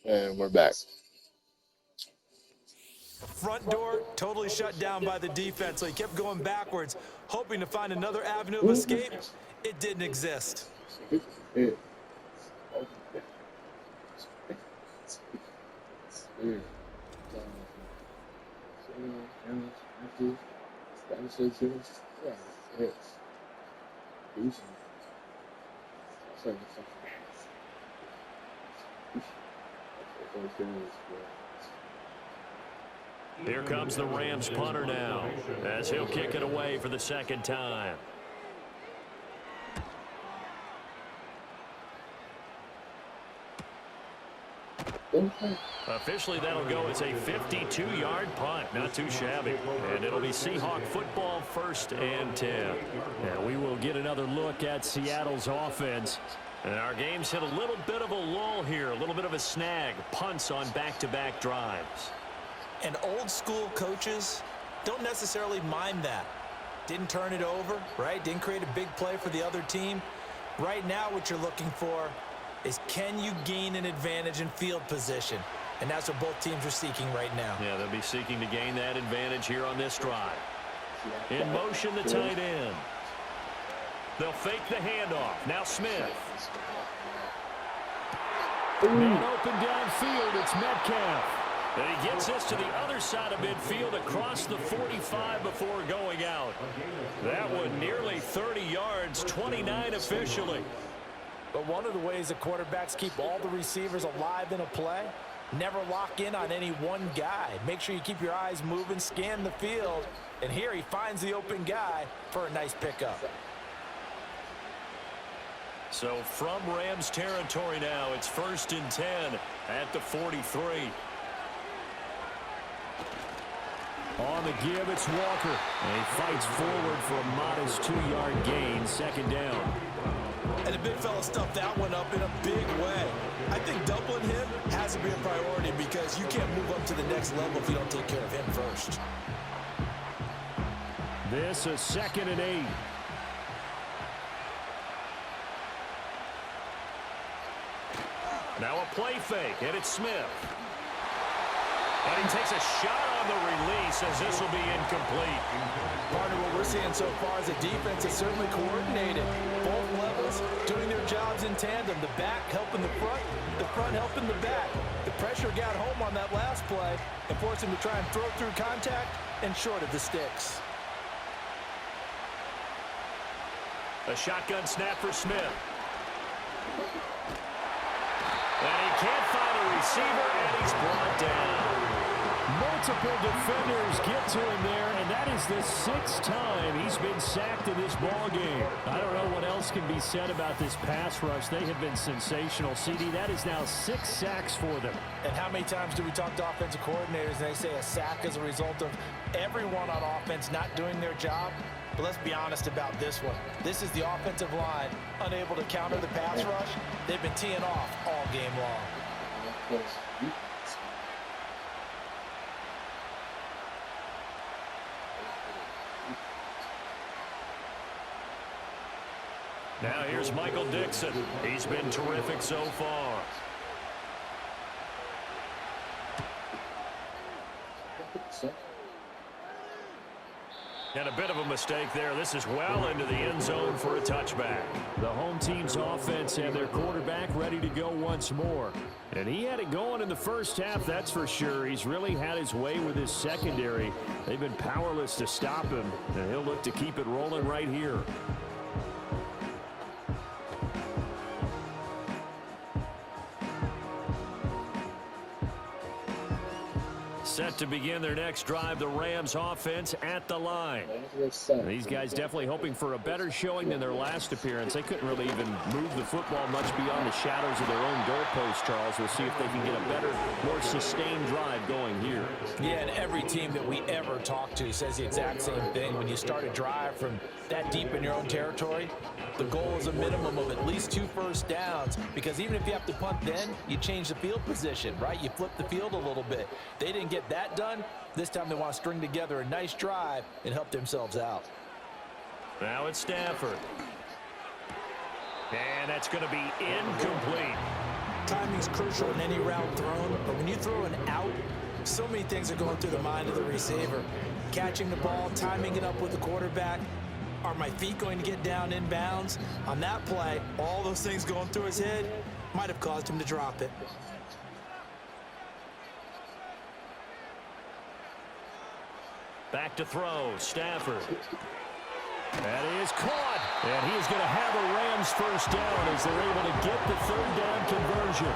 And we're back. Front door totally shut down by the defense, so he kept going backwards, hoping to find another avenue of escape. It didn't exist. Here comes the Rams punter now, as he'll kick it away for the second time. Officially, that'll go as a 52-yard punt. Not too shabby. And it'll be Seahawk football, 1st and 10. And we will get another look at Seattle's offense. And our game's hit a little bit of a lull here, a little bit of a snag. Punts on back-to-back drives. And old-school coaches don't necessarily mind that. Didn't turn it over, right? Didn't create a big play for the other team. Right now, what you're looking for is, can you gain an advantage in field position? And that's what both teams are seeking right now. Yeah, they'll be seeking to gain that advantage here on this drive. In motion, the tight end. They'll fake the handoff. Now Smith. And open downfield, it's Metcalf. And he gets this to the other side of midfield across the 45 before going out. That one nearly 30 yards, 29 officially. But one of the ways that quarterbacks keep all the receivers alive in a play, never lock in on any one guy. Make sure you keep your eyes moving, scan the field. And here he finds the open guy for a nice pickup. So from Rams territory now, it's 1st and 10 at the 43. On the give, it's Walker. And he fights forward for a modest 2-yard gain, 2nd down. And the big fella stuffed that one up in a big way. I think doubling him has to be a priority because you can't move up to the next level if you don't take care of him first. This is 2nd and 8. Now a play fake, and it's Smith. And he takes a shot on the release as this will be incomplete. Partner, what we're seeing so far is the defense is certainly coordinated. Both levels doing their jobs in tandem. The back helping the front helping the back. The pressure got home on that last play and forced him to try and throw through contact and short of the sticks. A shotgun snap for Smith. And he can't find a receiver, and he's brought down. Multiple defenders get to him there, and that is the 6th time he's been sacked in this ballgame. I don't know what else can be said about this pass rush. They have been sensational. CD, that is now 6 sacks for them. And how many times do we talk to offensive coordinators and they say a sack is a result of everyone on offense not doing their job? But let's be honest about this one. This is the offensive line unable to counter the pass rush. They've been teeing off all game long. Now here's Michael Dixon. He's been terrific so far. And a bit of a mistake there. This is well into the end zone for a touchback. The home team's offense and their quarterback ready to go once more. And he had it going in the first half, that's for sure. He's really had his way with his secondary. They've been powerless to stop him, and he'll look to keep it rolling right here. Set to begin their next drive, the Rams offense at the line. These guys definitely hoping for a better showing than their last appearance. They couldn't really even move the football much beyond the shadows of their own goalpost, Charles. We'll see if they can get a better, more sustained drive going here. Yeah, and every team that we ever talk to says the exact same thing. When you start a drive from that deep in your own territory, the goal is a minimum of at least 2 first downs, because even if you have to punt then, you change the field position, right? You flip the field a little bit. They didn't get that done. This time they want to string together a nice drive and help themselves out. Now it's Stafford. And that's going to be incomplete. Timing's crucial in any route thrown, but when you throw an out, so many things are going through the mind of the receiver. Catching the ball, timing it up with the quarterback. Are my feet going to get down in bounds? On that play, all those things going through his head might have caused him to drop it. Back to throw, Stafford. That is caught. And he's going to have a Rams first down as they're able to get the third down conversion.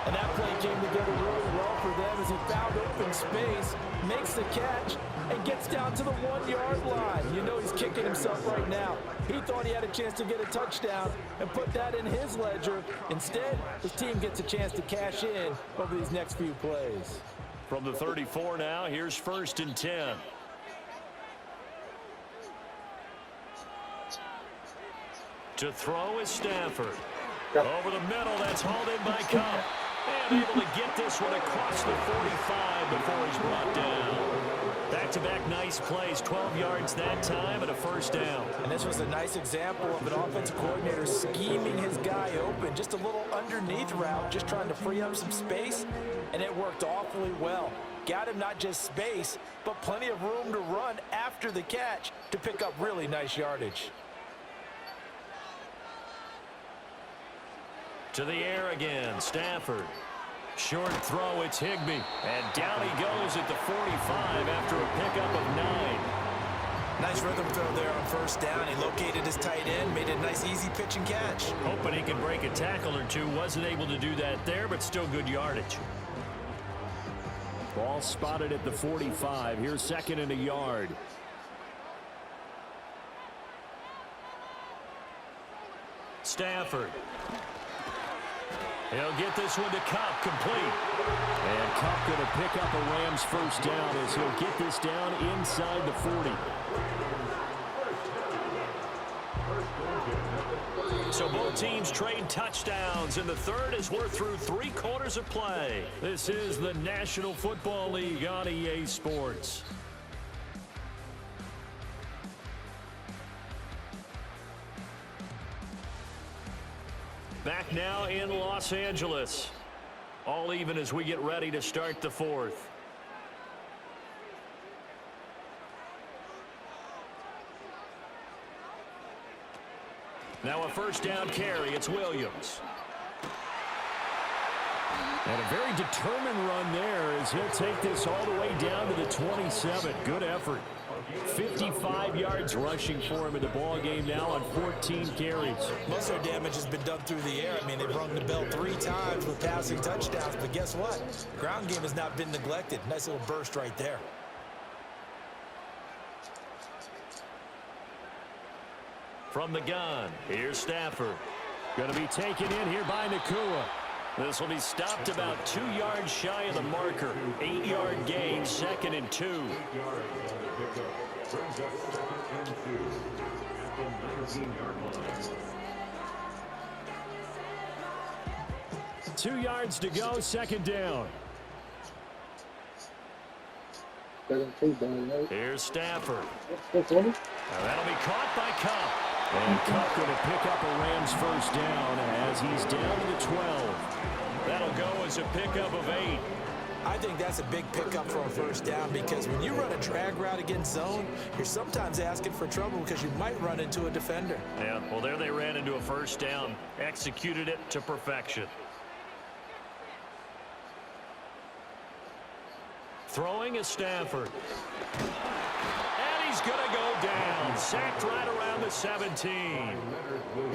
And that play came together really well for them as he found open space, makes the catch, and gets down to the 1-yard line. You know he's kicking himself right now. He thought he had a chance to get a touchdown and put that in his ledger. Instead, his team gets a chance to cash in over these next few plays. From the 34 now, here's 1st and 10. To throw is Stafford. Over the middle, that's hauled in by Cup. And able to get this one across the 45 before he's brought down. Back-to-back nice plays, 12 yards that time and a first down. And this was a nice example of an offensive coordinator scheming his guy open. Just a little underneath route, just trying to free up some space, and it worked awfully well. Got him not just space, but plenty of room to run after the catch to pick up really nice yardage. To the air again, Stafford. Short throw, it's Higbee. And down he goes at the 45 after a pickup of 9. Nice rhythm throw there on first down. He located his tight end, made a nice easy pitch and catch. Hoping he could break a tackle or two. Wasn't able to do that there, but still good yardage. Ball spotted at the 45. Here's 2nd and a yard. Stafford. He'll get this one to Cup, complete. And Cup going to pick up a Rams first down as he'll get this down inside the 40. So both teams trade touchdowns in the third as we're through 3 quarters of play. This is the National Football League on EA Sports. Back now in Los Angeles. All even as we get ready to start the 4th. Now a first down carry. It's Williams. And a very determined run there as he'll take this all the way down to the 27. Good effort. 55 yards rushing for him in the ball game now on 14 carries. Most of their damage has been done through the air. I mean, they've rung the bell 3 times with passing touchdowns, but guess what? Ground game has not been neglected. Nice little burst right there. From the gun, here's Stafford. Going to be taken in here by Nakua. This will be stopped about 2 yards shy of the marker. 8-yard gain, 2nd and 2. 2 yards to go, 2nd down. Here's Stafford. Now that'll be caught by Cup. And Cup going to pick up a Rams first down as he's down to the 12. That'll go as a pickup of 8. I think that's a big pickup for a first down because when you run a drag route against zone, you're sometimes asking for trouble because you might run into a defender. Yeah, well, there they ran into a first down. Executed it to perfection. Throwing is Stafford. And he's going to go down. Sacked right around the 17.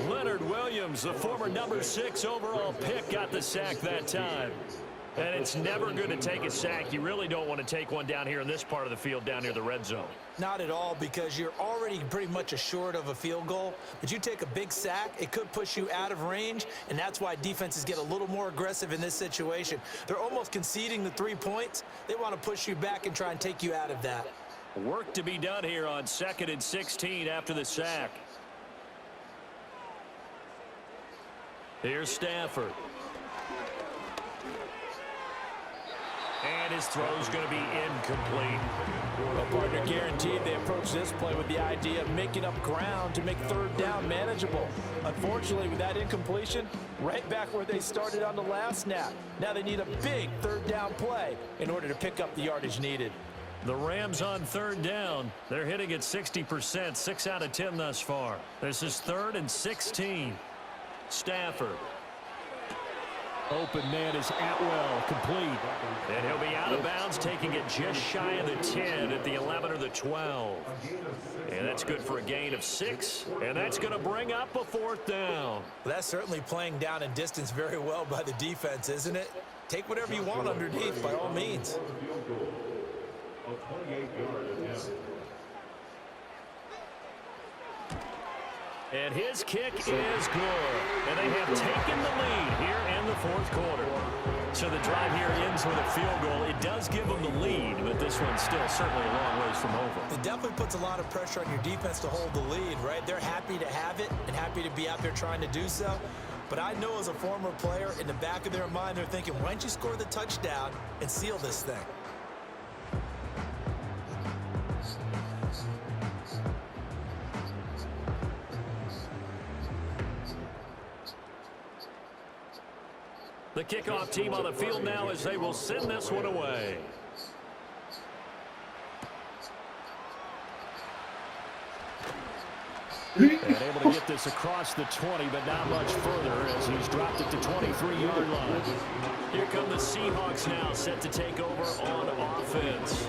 Leonard Williams, the former number 6 overall pick, got the sack that time. And it's never going to take a sack. You really don't want to take one down here in this part of the field, down near the red zone. Not at all, because you're already pretty much assured of a field goal. But you take a big sack, it could push you out of range, and that's why defenses get a little more aggressive in this situation. They're almost conceding the 3 points. They want to push you back and try and take you out of that. Work to be done here on 2nd and 16 after the sack. Here's Stafford. And his throw's going to be incomplete. Well, partner, guaranteed they approach this play with the idea of making up ground to make third down manageable. Unfortunately, with that incompletion, right back where they started on the last snap. Now they need a big third down play in order to pick up the yardage needed. The Rams on third down. They're hitting at 60%, 6 out of 10 thus far. This is 3rd and 16. Stafford. Open man is Atwell, complete. And he'll be out of bounds, taking it just shy of the 10 at the 11 or the 12. And that's good for a gain of 6. And that's going to bring up a 4th down. Well, that's certainly playing down in distance very well by the defense, isn't it? Take whatever you want underneath, by all means. And his kick is good. And they have taken the lead here in the 4th quarter. So the drive here ends with a field goal. It does give them the lead, but this one's still certainly a long ways from over. It definitely puts a lot of pressure on your defense to hold the lead, right? They're happy to have it and happy to be out there trying to do so. But I know as a former player, in the back of their mind, they're thinking, why don't you score the touchdown and seal this thing? The kickoff team on the field now as they will send this one away. And able to get this across the 20, but not much further as he's dropped it to 23-yard line. Here come the Seahawks now, set to take over on offense.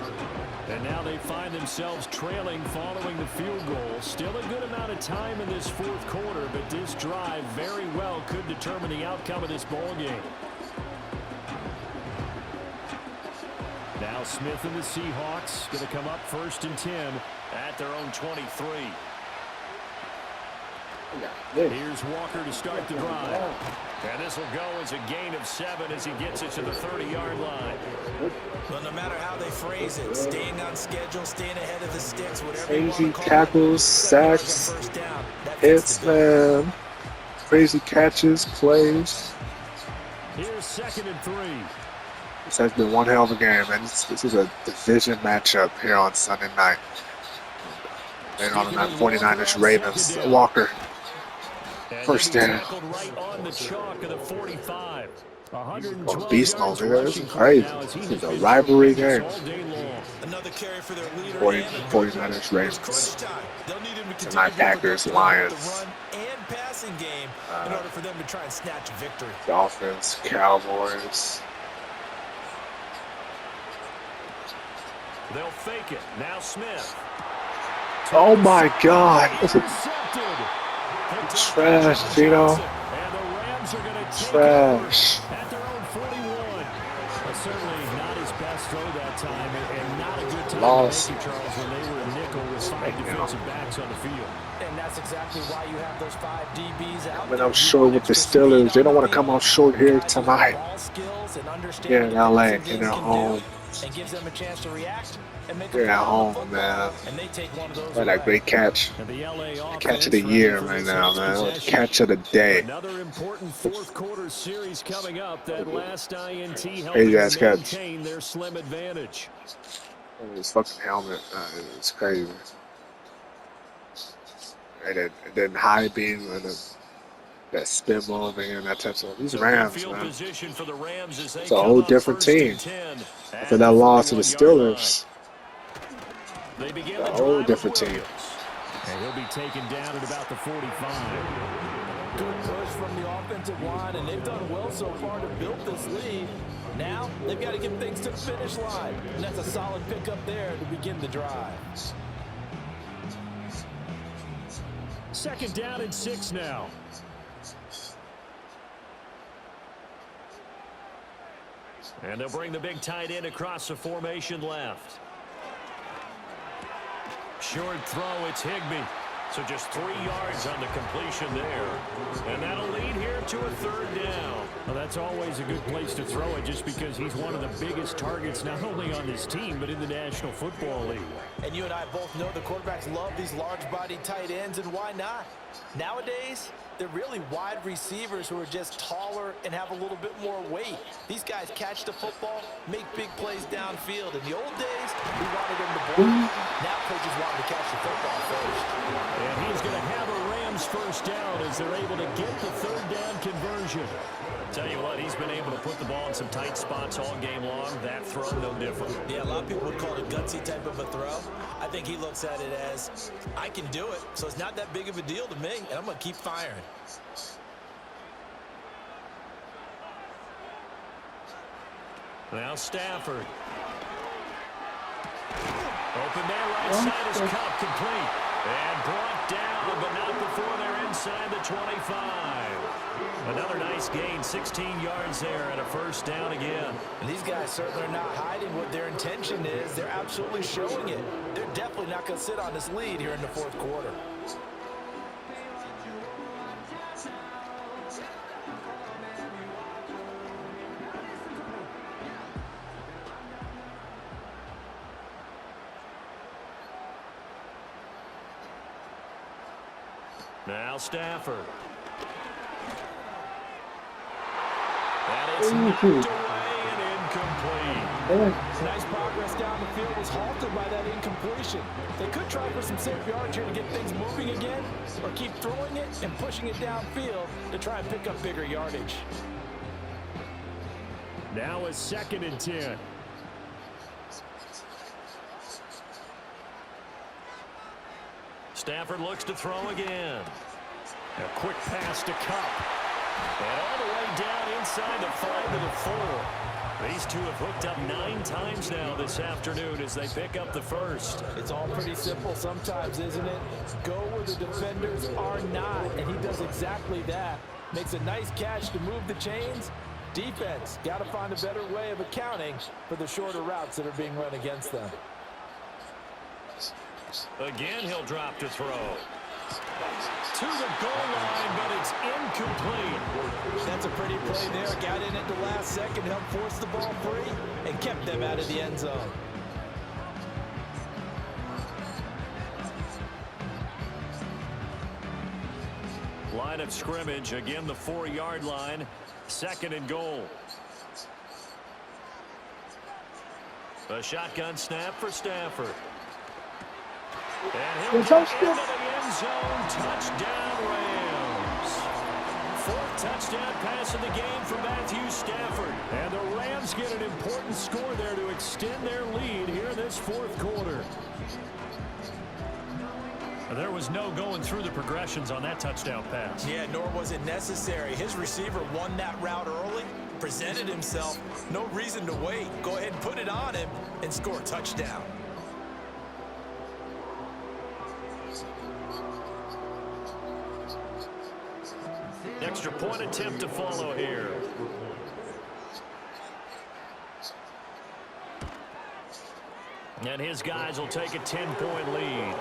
And now they find themselves trailing following the field goal. Still a good amount of time in this 4th quarter, but this drive very well could determine the outcome of this ball game. Now Smith and the Seahawks going to come up 1st and 10 at their own 23. Here's Walker to start the drive. And this will go as a gain of 7 as he gets it to the 30-yard line. Well, no matter how they phrase it, staying on schedule, staying ahead of the sticks, whatever you want Crazy to call tackles, sacks, hits, man. Crazy catches, plays. Here's 2nd and 3. This has been one hell of a game, man. This is a division matchup here on Sunday night. And on the 49ers Ravens. Walker. First down. Right on the chalk of the 45. On beast mode, man. This is crazy. This is a rivalry game. Another carry for their leader. 49ers Ravens. Tonight Packers, Lions. And passing game in order for them to try and snatch victory. Dolphins, Cowboys. They'll fake it. Now Smith. Oh my God. Trash, Gino. Trash. At their own 41. Certainly not his best throw that time, and not a good time Loss. to make it, Charles, when they were in nickel with 5 defensive backs on the field. And that's exactly why you have those 5 DBs out. When I'm short with the Steelers, they don't want to come out short here tonight. Here in LA, in their home. And gives them a chance to react and make They're at home, man. And they take one of those. That great catch. Catch of the year right now, man. Catch of the day. Another important 4th quarter series coming up. That last INT helping Crazy ass catch. maintain their slim advantage. His fucking helmet, it's crazy. And then high beam and that spin move and that touchdown. These Rams, man. It's a whole different team. After that loss to the Steelers, a whole different team. And he'll be taken down at about the 45. Good push from the offensive line, and they've done well so far to build this lead. Now they've got to get things to the finish line, and that's a solid pickup there to begin the drive. 2nd down and 6 now. And they'll bring the big tight end across the formation left. Short throw, it's Higbee. So just 3 yards on the completion there. And that'll lead here to a 3rd down. Well, it's always a good place to throw it just because he's one of the biggest targets not only on this team but in the National Football League. And you and I both know the quarterbacks love these large-bodied tight ends, and why not? Nowadays, they're really wide receivers who are just taller and have a little bit more weight. These guys catch the football, make big plays downfield. In the old days, we wanted them to block. Now coaches want them to catch the football first. And he's going to have a Rams first down as they're able to get the third down conversion. Tell you what, he's been able to put the ball in some tight spots all game long. That throw, no different. Yeah, a lot of people would call it a gutsy type of a throw. I think he looks at it as, I can do it, so it's not that big of a deal to me, and I'm going to keep firing. Now Stafford. Open there, right side is Cup, complete. And brought down, but not before they're inside the 25. Another nice gain, 16 yards there and a first down again. And these guys certainly are not hiding what their intention is. They're absolutely showing it. They're definitely not going to sit on this lead here in the fourth quarter. Now Stafford. And it's knocked away and incomplete. Nice progress down the field was halted by that incompletion. They could try for some safe yards here to get things moving again, or keep throwing it and pushing it downfield to try and pick up bigger yardage. Now a 2nd and 10. Stafford looks to throw again. A quick pass to Cup. And all the way down inside the 5 to the 4. These two have hooked up 9 times now this afternoon as they pick up the first. It's all pretty simple sometimes, isn't it? Go where the defenders are not, and he does exactly that. Makes a nice catch to move the chains. Defense, got to find a better way of accounting for the shorter routes that are being run against them. Again, he'll drop to throw. To the goal line, but it's incomplete. That's a pretty play there. Got in at the last second, helped force the ball free, and kept them out of the end zone. Line of scrimmage, again the 4-yard line. 2nd and goal. A shotgun snap for Stafford. And he'll get into the end zone. Touchdown, Rams. 4th touchdown pass of the game for Matthew Stafford. And the Rams get an important score there to extend their lead here in this 4th quarter. There was no going through the progressions on that touchdown pass. Yeah, nor was it necessary. His receiver won that route early, presented himself. No reason to wait. Go ahead and put it on him and score a touchdown. Extra point attempt to follow here. And his guys will take a 10-point lead.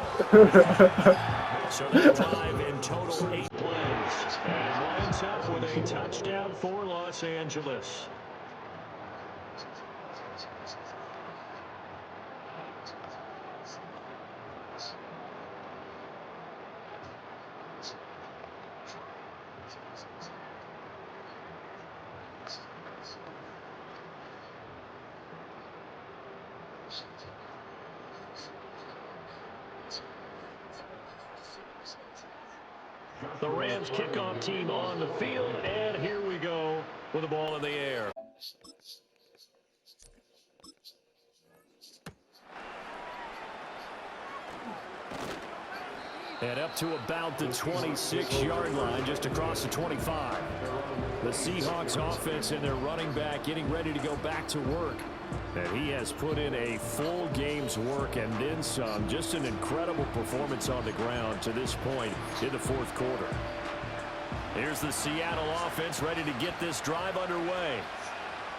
So that drive in total 8 plays. And lines up with a touchdown for Los Angeles. The Rams kickoff team on the field, and here we go with the ball in the air. And up to about the 26-yard line, just across the 25. The Seahawks offense and their running back getting ready to go back to work. And he has put in a full game's work and then some. Just an incredible performance on the ground to this point in the 4th quarter. Here's the Seattle offense ready to get this drive underway.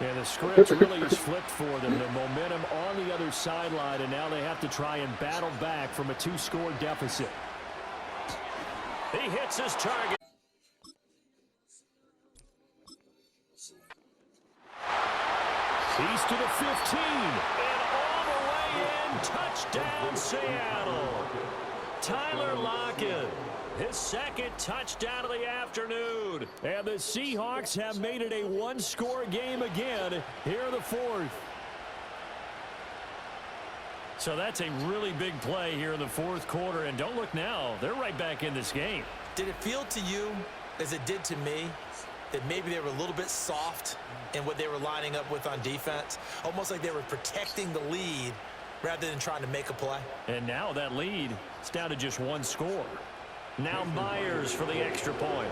And the script really is flipped for them. The momentum on the other sideline, and now they have to try and battle back from a 2-score deficit. He hits his target. He's to the 15. And all the way in. Touchdown, Seattle. Tyler Lockett. His second touchdown of the afternoon. And the Seahawks have made it a one-score game again here in the fourth. So that's a really big play here in the fourth quarter. And don't look now. They're right back in this game. Did it feel to you, as it did to me, that maybe they were a little bit soft in what they were lining up with on defense? Almost like they were protecting the lead rather than trying to make a play. And now that lead is down to just one score. Now Myers for the extra point.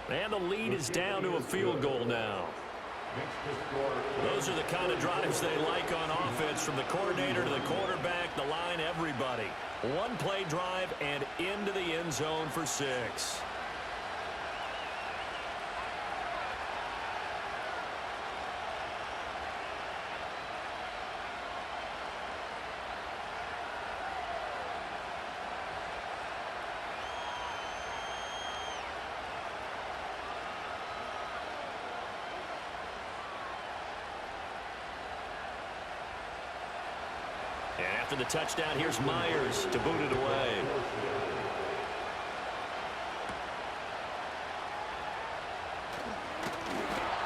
And the lead is down to a field goal now. Those are the kind of drives they like on offense, from the coordinator to the quarterback, the line, everybody. One play drive and into the end zone for 6. And after the touchdown, here's Myers to boot it away.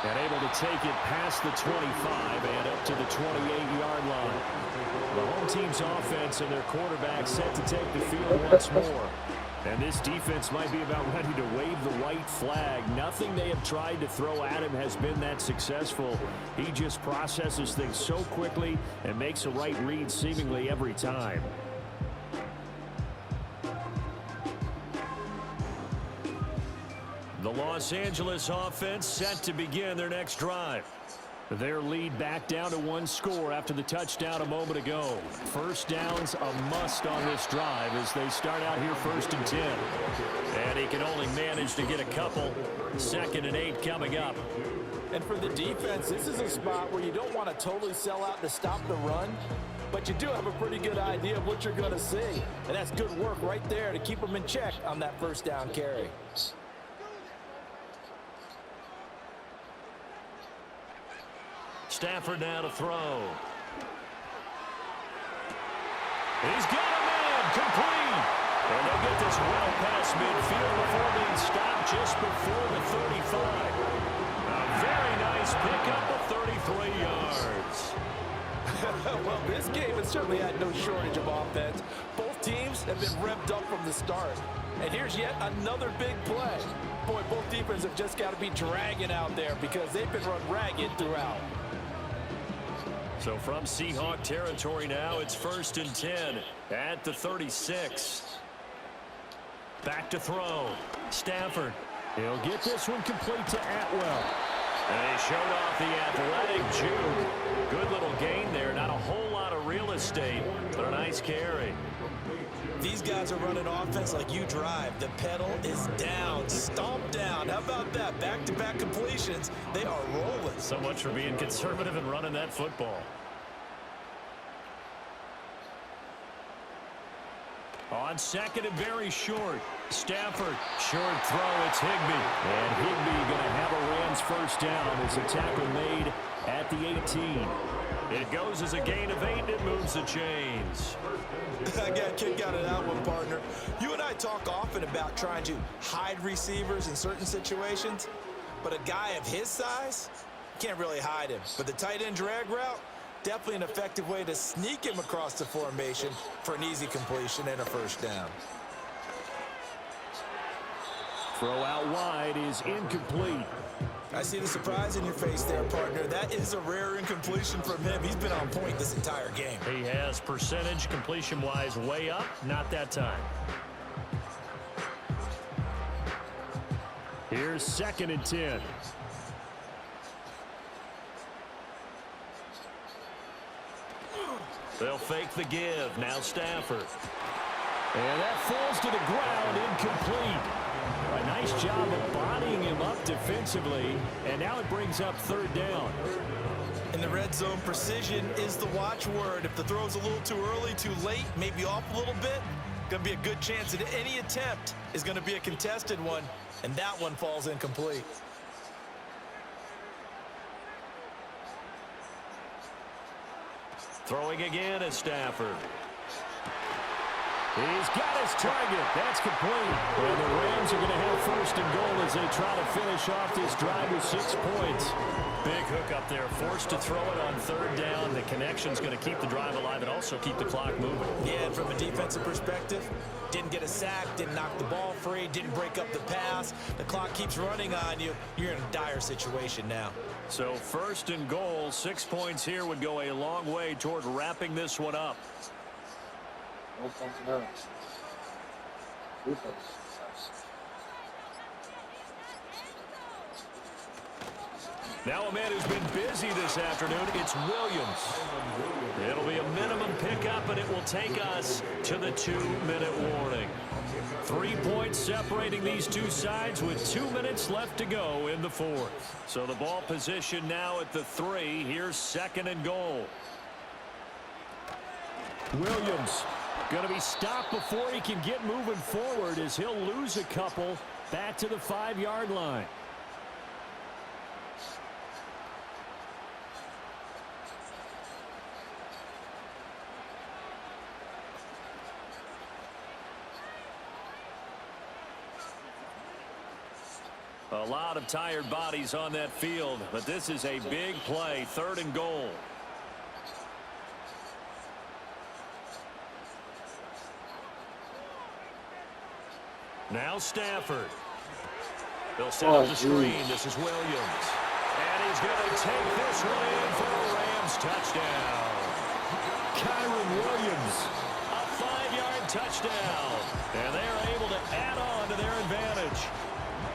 And able to take it past the 25 and up to the 28-yard line. The home team's offense and their quarterback set to take the field once more. And this defense might be about ready to wave the white flag. Nothing they have tried to throw at him has been that successful. He just processes things so quickly and makes a right read seemingly every time. The Los Angeles offense set to begin their next drive. Their lead back down to one score after the touchdown a moment ago. First down's a must on this drive as they start out here 1st and 10. And he can only manage to get a couple. 2nd and 8 coming up. And for the defense, this is a spot where you don't want to totally sell out to stop the run, but you do have a pretty good idea of what you're going to see. And that's good work right there to keep them in check on that first down carry. Stafford now to throw. He's got a man complete. And they get this well past midfield before being stopped just before the 35. A very nice pickup of 33 yards. Well, this game has certainly had no shortage of offense. Both teams have been revved up from the start. And here's yet another big play. Boy, both defenses have just got to be dragging out there because they've been run ragged throughout. So from Seahawk territory now, it's 1st and 10 at the 36. Back to throw. Stafford. He'll get this one complete to Atwell. And he showed off the athletic juke. Good little gain there. Not a whole lot of real estate, but a nice carry. These guys are running offense like you drive. The pedal is down, stomp down. How about that? Back-to-back completions. They are rolling. So much for being conservative and running that football. On 2nd and very short. Stafford, short throw, it's Higbee. And Higbee going to have a Rams first down as a tackle made at the 18. It goes as a gain of 8, and it moves the chains. I got a kick out of that one, partner. You and I talk often about trying to hide receivers in certain situations, but a guy of his size can't really hide him. But the tight end drag route, definitely an effective way to sneak him across the formation for an easy completion and a first down. Throw out wide is incomplete. I see the surprise in your face there, partner. That is a rare incompletion from him. He's been on point this entire game. He has percentage completion-wise way up. Not that time. Here's 2nd and 10. They'll fake the give. Now Stafford. And that falls to the ground, incomplete. A nice job of bodying him up defensively, and now it brings up 3rd down. In the red zone, precision is the watchword. If the throw's a little too early, too late, maybe off a little bit, going to be a good chance that any attempt is going to be a contested one, and that one falls incomplete. Throwing again is Stafford. He's got his target. That's complete. And the Rams are going to have first and goal as they try to finish off this drive with 6 points. Big hook up there. Forced to throw it on third down. The connection's going to keep the drive alive and also keep the clock moving. Yeah, and from a defensive perspective, didn't get a sack, didn't knock the ball free, didn't break up the pass. The clock keeps running on you. You're in a dire situation now. So first and goal, 6 points here would go a long way toward wrapping this one up. Now a man who's been busy this afternoon, it's Williams. It'll be a minimum pickup, and it will take us to the 2-minute warning. 3 points separating these two sides with 2 minutes left to go in the fourth. So the ball position now at the 3. Here's second and goal. Williams going to be stopped before he can get moving forward as he'll lose a couple back to the 5-yard line. A lot of tired bodies on that field, but this is a big play, third and goal. Now Stafford. They'll set up the screen. This is Williams. And he's going to take this one in for a Rams touchdown. Kyron Williams, a 5-yard touchdown. And they're able to add on to their advantage.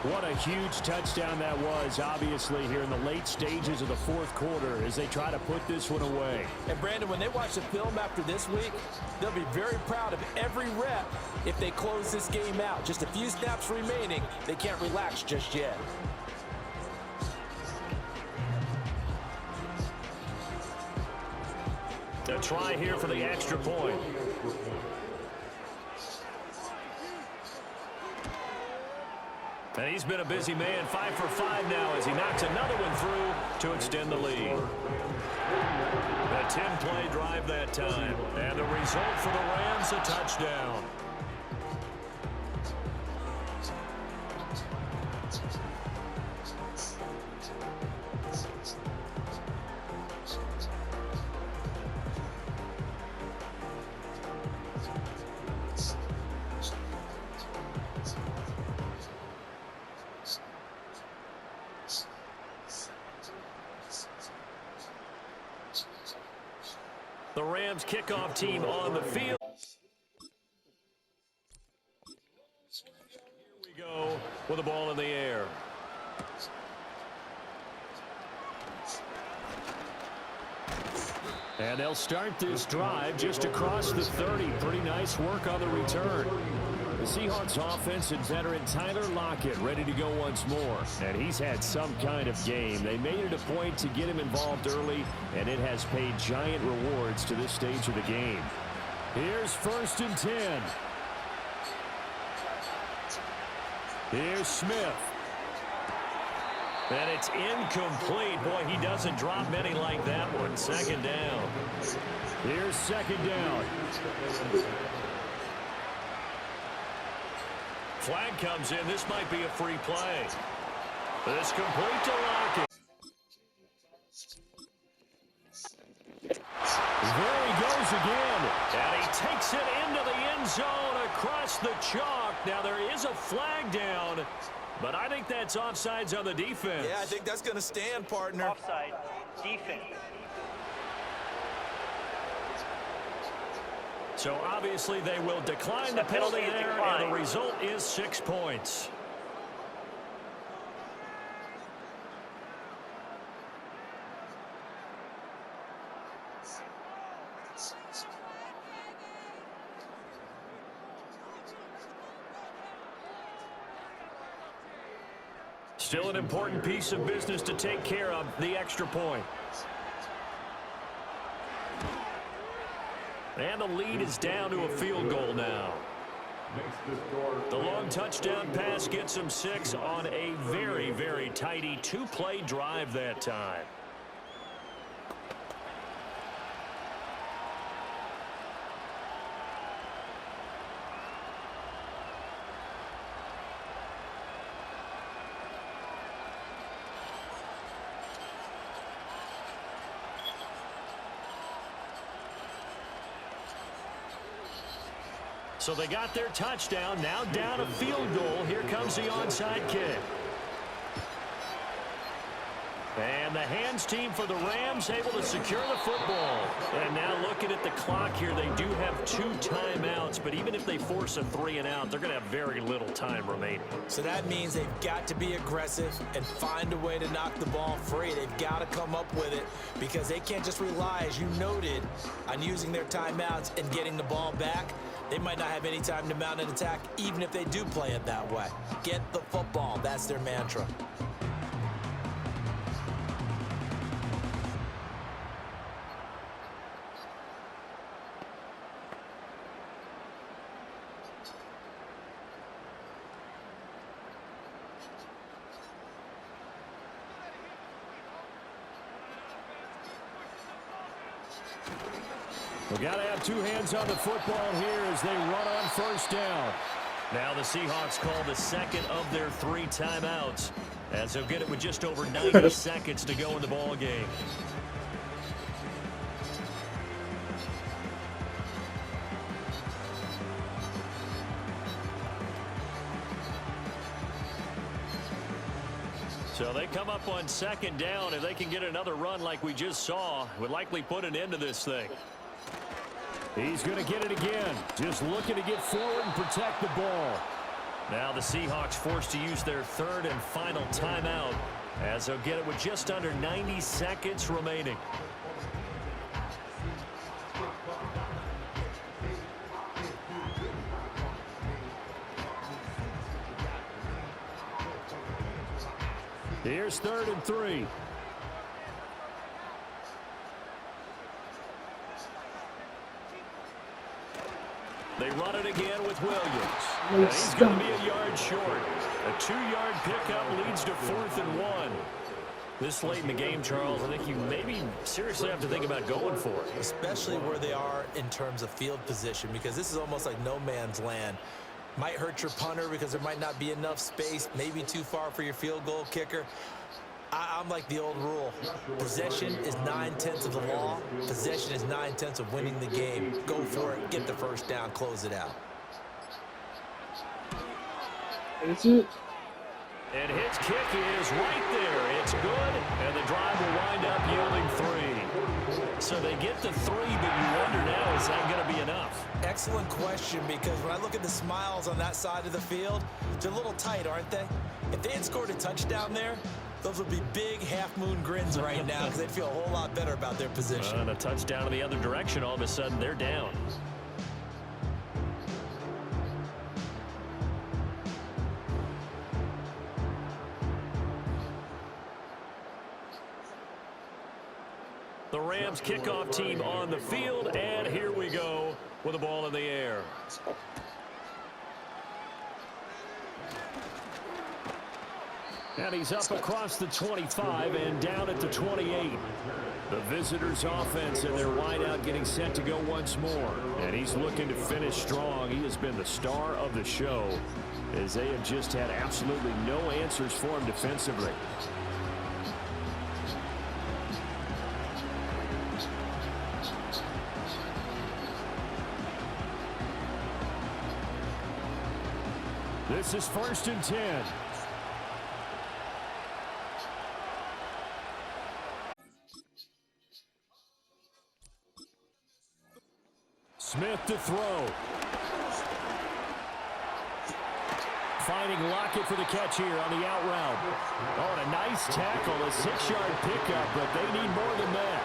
What a huge touchdown that was, obviously, here in the late stages of the fourth quarter as they try to put this one away. And, Brandon, when they watch the film after this week, they'll be very proud of every rep if they close this game out. Just a few snaps remaining. They can't relax just yet. A try here for the extra point. And he's been a busy man, 5 for 5 now as he knocks another one through to extend the lead. A 10-play drive that time. And the result for the Rams, a touchdown. The Rams kickoff team on the field. Here we go with the ball in the air. And they'll start this drive just across the 30. Pretty nice work on the return. The Seahawks offensive veteran Tyler Lockett ready to go once more. And he's had some kind of game. They made it a point to get him involved early, and it has paid giant rewards to this stage of the game. Here's first and 10. Here's Smith. And it's incomplete. Boy, he doesn't drop many like that one. Second down. Here's second down. Flag comes in. This might be a free play. This complete to Lockett. There he goes again. And he takes it into the end zone across the chalk. Now there is a flag down, but I think that's offsides on the defense. Yeah, I think that's going to stand, partner. Offside, defense. So obviously they will decline the penalty there, and the result is 6 points. Still an important piece of business to take care of, the extra point. And the lead is down to a field goal now. The long touchdown pass gets him 6 on a very, very tidy 2-play drive that time. So they got their touchdown, now down a field goal. Here comes the onside kick. And the hands team for the Rams able to secure the football. And now looking at the clock here, they do have 2 timeouts, but even if they force a 3-and-out, they're going to have very little time remaining. So that means they've got to be aggressive and find a way to knock the ball free. They've got to come up with it because they can't just rely, as you noted, on using their timeouts and getting the ball back. They might not have any time to mount an attack, even if they do play it that way. Get the football. That's their mantra. We've got to have 2 hands on the football here as they run on first down. Now the Seahawks call the second of their 3 timeouts, as they'll get it with just over 90 seconds to go in the ball game. So they come up on second down. If they can get another run like we just saw, would likely put an end to this thing. He's going to get it again. Just looking to get forward and protect the ball. Now the Seahawks forced to use their 3rd and final timeout, as they'll get it with just under 90 seconds remaining. Here's 3rd and 3. They run it again with Williams. And he's going to be a yard short. A 2-yard pickup leads to 4th and 1. This late in the game, Charles, I think you maybe seriously have to think about going for it. Especially where they are in terms of field position, because this is almost like no man's land. Might hurt your punter because there might not be enough space, maybe too far for your field goal kicker. I'm like the old rule. Possession is 9/10 of the law. Possession is 9/10 of winning the game. Go for it. Get the first down. Close it out. Is it? And his kick is right there. It's good, and the drive will wind up yielding 3. So they get the 3, but you wonder now, is that going to be enough? Excellent question, because when I look at the smiles on that side of the field, they're a little tight, aren't they? If they had scored a touchdown there, those would be big half-moon grins right now because they'd feel a whole lot better about their position. And a touchdown in the other direction, all of a sudden they're down. The Rams kickoff team on the field, and here we go with the ball in the air. And he's up across the 25 and down at the 28. The visitors' offense and their wideout getting set to go once more. And he's looking to finish strong. He has been the star of the show, as they have just had absolutely no answers for him defensively. This is 1st and 10. Smith to throw. Finding Lockett for the catch here on the out route. Oh, and a nice tackle, a 6-yard pickup, but they need more than that.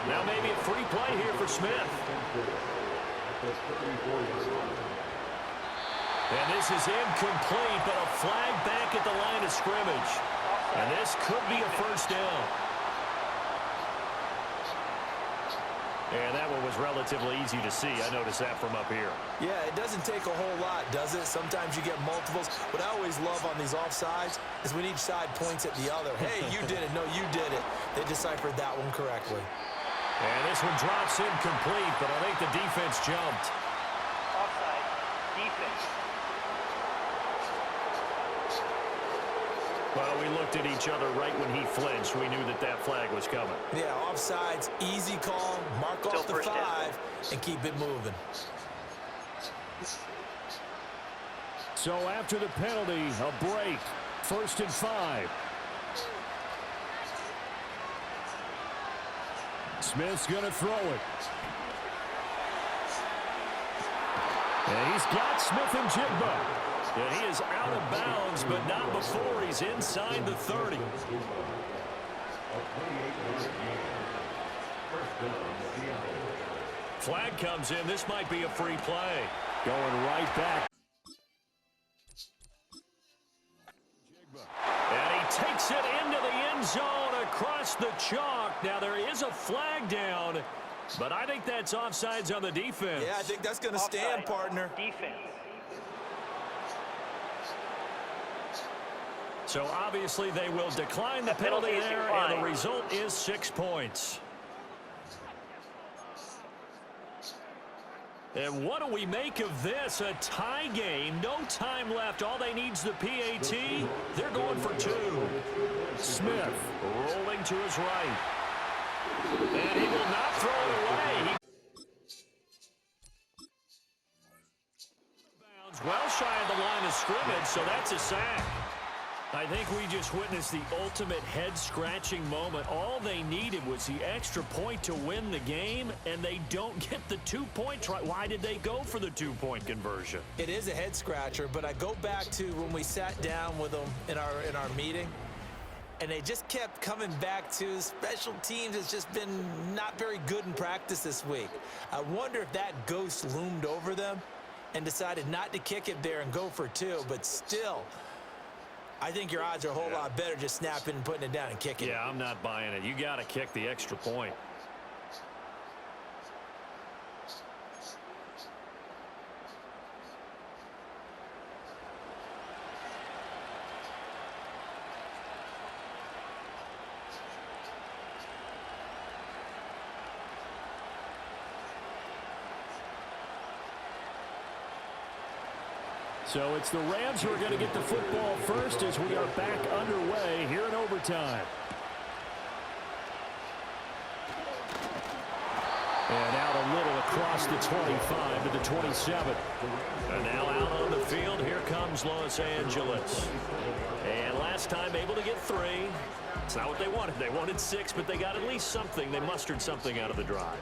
Now maybe a free play here for Smith. And this is incomplete, but a flag back at the line of scrimmage. And this could be a first down. And that one was relatively easy to see. I noticed that from up here. Yeah, it doesn't take a whole lot, does it? Sometimes you get multiples. What I always love on these offsides is when each side points at the other. Hey, you did it. No, you did it. They deciphered that one correctly. And this one drops incomplete, but I think the defense jumped. Offside. Defense. Well, we looked at each other right when he flinched. We knew that that flag was coming. Yeah, offsides, easy call, mark off the 5, and keep it moving. So after the penalty, a break. 1st and 5. Smith's going to throw it. And he's got Smith and Jigba. And he is out of bounds, but not before he's inside the 30. Flag comes in. This might be a free play. Going right back. And he takes it into the end zone across the chalk. Now there is a flag down, but I think that's offsides on the defense. Yeah, I think that's going to stand, partner. Defense. So obviously they will decline the penalty there, and the result is 6 points. And what do we make of this? A tie game, no time left. All they need is the PAT. They're going for 2. Smith rolling to his right. And he will not throw it away. Well shy of the line of scrimmage, so that's a sack. I think we just witnessed the ultimate head-scratching moment. All they needed was the extra point to win the game, and they don't get the 2-point try. Why did they go for the 2-point conversion? It is a head-scratcher, but I go back to when we sat down with them in our meeting, and they just kept coming back to special teams has just been not very good in practice this week. I wonder if that ghost loomed over them and decided not to kick it there and go for 2, but still, I think your odds are a whole lot better just snapping and putting it down and kicking it. Yeah, I'm not buying it. You got to kick the extra point. So it's the Rams who are going to get the football first as we are back underway here in overtime. And out a little across the 25 to the 27. And now out on the field, here comes Los Angeles. And last time able to get 3. It's not what they wanted. They wanted 6, but they got at least something. They mustered something out of the drive.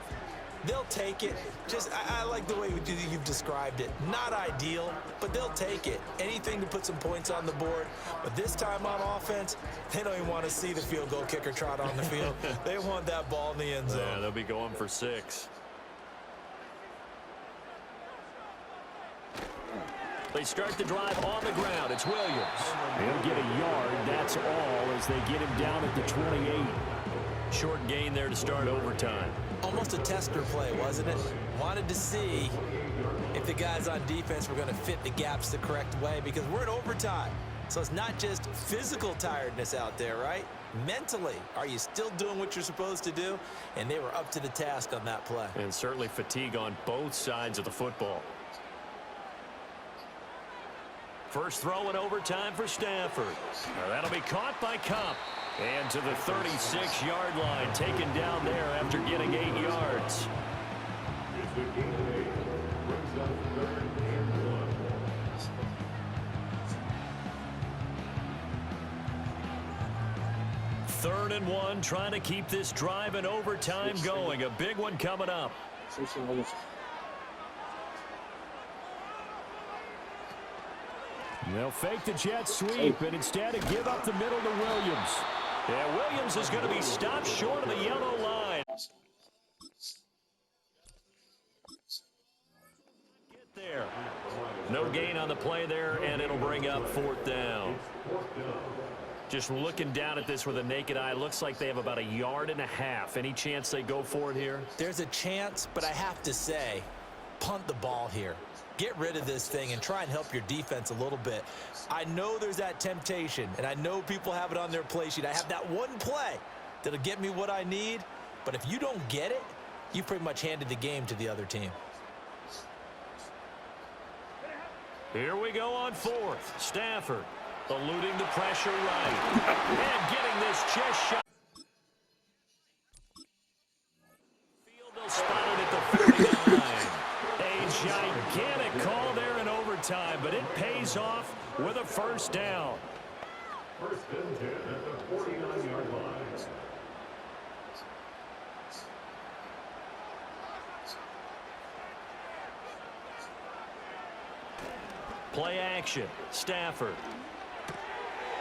They'll take it. Just, I like the way you've described it. Not ideal, but they'll take it. Anything to put some points on the board. But this time on offense, they don't even want to see the field goal kicker trot on the field. They want that ball in the end zone. Yeah, they'll be going for 6. They start the drive on the ground. It's Williams. He'll get a yard. That's all as they get him down at the 28. Short gain there to start overtime. Almost a tester play, wasn't it? Wanted to see if the guys on defense were going to fit the gaps the correct way because we're in overtime. So it's not just physical tiredness out there, right? Mentally, are you still doing what you're supposed to do? And they were up to the task on that play. And certainly fatigue on both sides of the football. First throw in overtime for Stafford. Now that'll be caught by Cup. And to the 36-yard line, taken down there after getting 8 yards. Third and 1, trying to keep this drive in overtime going. A big one coming up. They'll fake the jet sweep and instead give up the middle to Williams. Yeah, Williams is going to be stopped short of the yellow line. Get there. No gain on the play there, and it'll bring up 4th down. Just looking down at this with a naked eye, looks like they have about 1.5 yards. Any chance they go for it here? There's a chance, but I have to say, punt the ball here. Get rid of this thing and try and help your defense a little bit. I know there's that temptation, and I know people have it on their play sheet. I have that one play that'll get me what I need, but if you don't get it, you pretty much handed the game to the other team. Here we go on 4th. Stafford eluding the pressure right. And getting this chest shot. Field, they'll spot it at the 49. A gigantic call there in overtime, but it pays off with a first down. First and 10 at the 49-yard line. Play action. Stafford.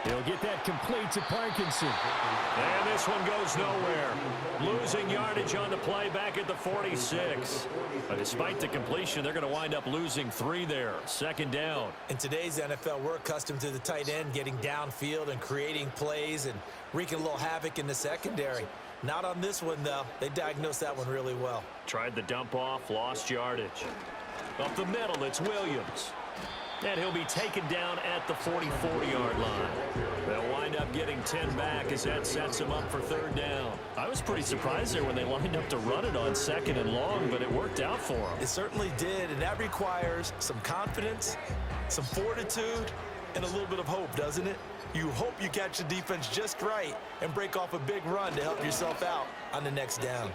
He'll get that complete to Parkinson. And this one goes nowhere. Losing yardage on the play back at the 46. But despite the completion, they're going to wind up losing 3 there. Second down. In today's NFL, we're accustomed to the tight end getting downfield and creating plays and wreaking a little havoc in the secondary. Not on this one, though. They diagnosed that one really well. Tried the dump off, lost yardage. Up the middle, it's Williams. And he'll be taken down at the 44-yard line. They'll wind up getting 10 back as that sets him up for third down. I was pretty surprised there when they lined up to run it on 2nd and long, but it worked out for them. It certainly did, and that requires some confidence, some fortitude, and a little bit of hope, doesn't it? You hope you catch the defense just right and break off a big run to help yourself out on the next down.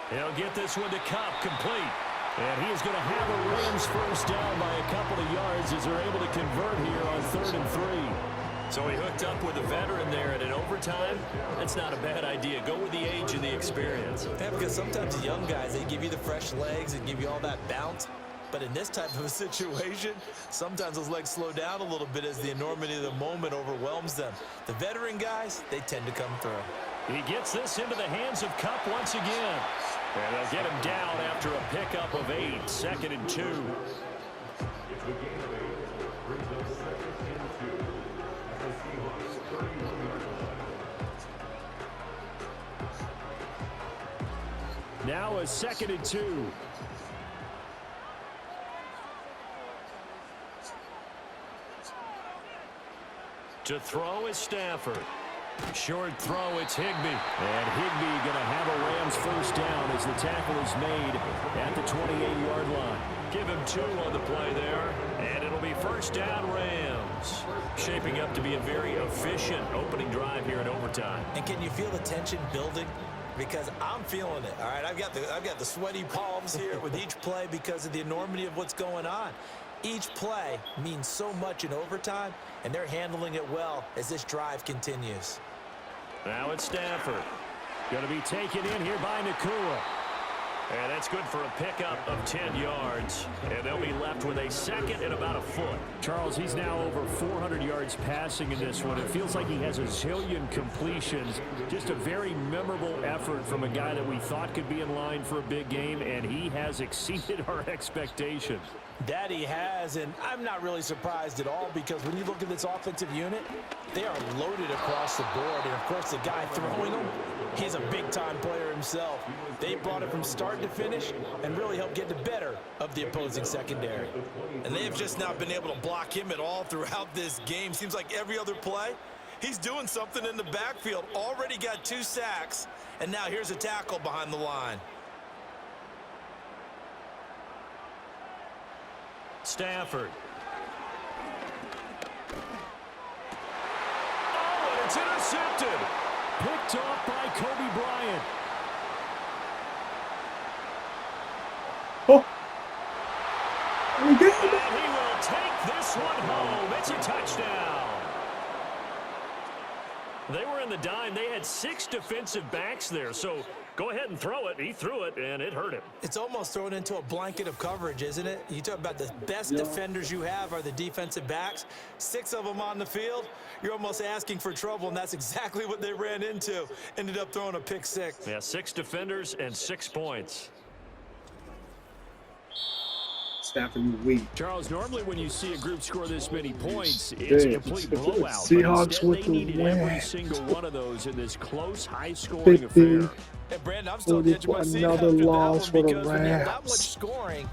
He'll get this one to Cup, complete. And he is going to have a Rams first down by a couple of yards as they're able to convert here on 3rd and 3. So he hooked up with a veteran there, and in overtime, that's not a bad idea. Go with the age and the experience. Yeah, because sometimes the young guys, they give you the fresh legs and give you all that bounce. But in this type of a situation, sometimes those legs slow down a little bit as the enormity of the moment overwhelms them. The veteran guys, they tend to come through. He gets this into the hands of Cup once again. And they'll get him down after a pickup of 8, 2nd and 2. Now a 2nd and 2. To throw is Stafford. Short throw, it's Higbee. And Higbee going to have a Rams first down as the tackle is made at the 28-yard line. Give him 2 on the play there, and it'll be first down Rams. Shaping up to be a very efficient opening drive here in overtime. And can you feel the tension building? Because I'm feeling it, all right? I've got the sweaty palms here with each play because of the enormity of what's going on. Each play means so much in overtime, and they're handling it well as this drive continues. Now it's Stafford. Going to be taken in here by Nakua. And that's good for a pickup of 10 yards. And they'll be left with a 2nd and about a foot. Charles, he's now over 400 yards passing in this one. It feels like he has a zillion completions. Just a very memorable effort from a guy that we thought could be in line for a big game, and he has exceeded our expectations. That he has, and I'm not really surprised at all because when you look at this offensive unit, they are loaded across the board. And, of course, the guy throwing them, he's a big-time player himself. They brought it from start to finish and really helped get the better of the opposing secondary. And they have just not been able to block him at all throughout this game. Seems like every other play, he's doing something in the backfield. Already got 2 sacks, and now here's a tackle behind the line. Stafford. Oh, and it's intercepted. Picked off by Kobe Bryant. Oh. And he will take this one home. It's a touchdown. They were in the dime. They had 6 defensive backs there, so go ahead and throw it. He threw it, and it hurt him. It's almost thrown into a blanket of coverage, isn't it? You talk about the best defenders you have are the defensive backs. 6 of them on the field. You're almost asking for trouble, and that's exactly what they ran into. Ended up throwing a pick 6. Yeah, 6 defenders and 6 points. Stafford, you weak. Charles, normally when you see a group score this many points, it's a Yeah, complete it's blowout. Seahawks But instead, with they the needed win. every single one of those in this close, high-scoring 50. affair. And Brandon, I'm still on the edge of my seat Another after that loss one for the because when you have that much Rams. scoring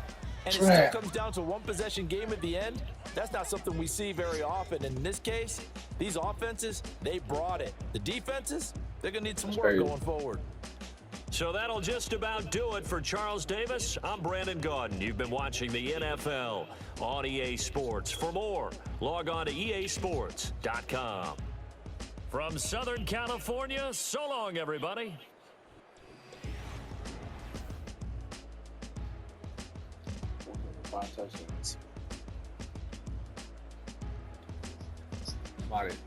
and it still comes down to a one-possession game at the end, that's not something we see very often. In this case, these offenses, they brought it. The defenses, they're going to need some work going forward. So that'll just about do it for Charles Davis. I'm Brandon Gaudin. You've been watching the NFL on EA Sports. For more, log on to easports.com. From Southern California, so long, everybody. 5 touchdowns. Body.